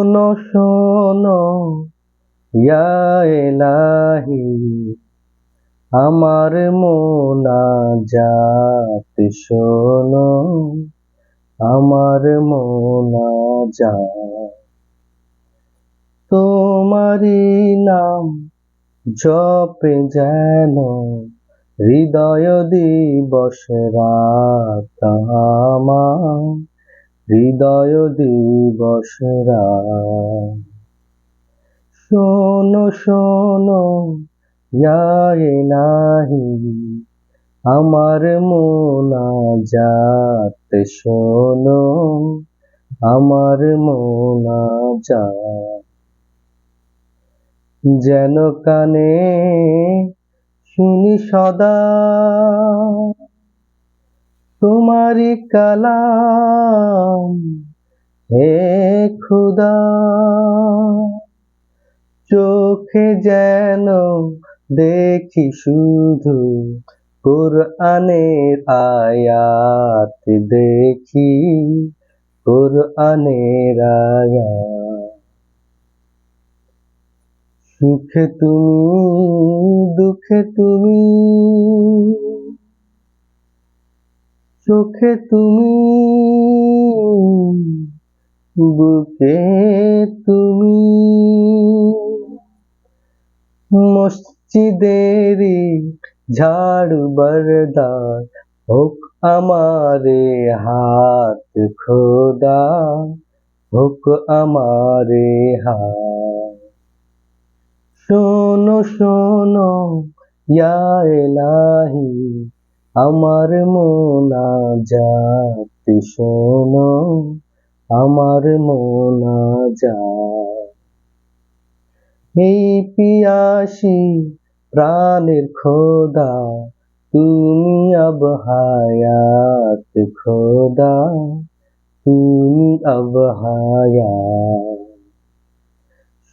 শোনো শোনো ইয়া ইলাহি, আমার মোনাজাত শোনো, আমার মোনাজাত। তোমারি নাম জপে যেন হৃদয় দিবস রাত আমার, হৃদয় দিবস রাত। শোনো শোনো ইয়া ইলাহি, আমার মোনাজাত শোনো, আমার মোনাজাত। যেন কানে শুনি সদা তোমারি কালাম হে খুদা, চোখে যেন দেখি শুধু কোরআনের আয়াত, দেখি কোরআনের আয়াত। সুখে তুমি দুঃখে তুমি, চোখে তুমি বুকে তুমি, মসজিদেরি ঝাড়ু বরদার হোক আমারে হাত খোদা, হোক আমারে হাত। শোনো শোনো ইয়া ইলাহি, আমার মোনাজাত শোনো, আমার মোনাজাত। এই পিয়াসী প্রাণের খোদা, তুমি আব হায়াত খোদা, তুমি আব হায়াত।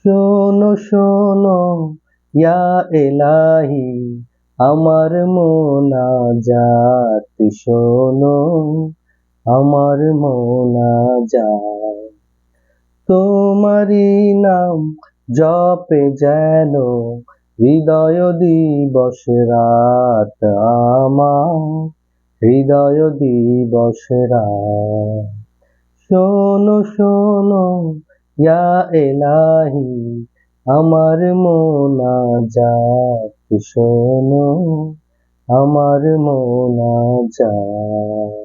শোনো শোনো ইয়া ইলাহি, আমার মোনাজাত শোনো, আমার মোনাজাত। তোমারি নাম জপে যেন হৃদয় দিবস রাত আমার, হৃদয় দিবস রাত। শোনো শোনো ইয়া ইলাহি, আমার মোনাজাত শোনো, আমার মোনাজাত।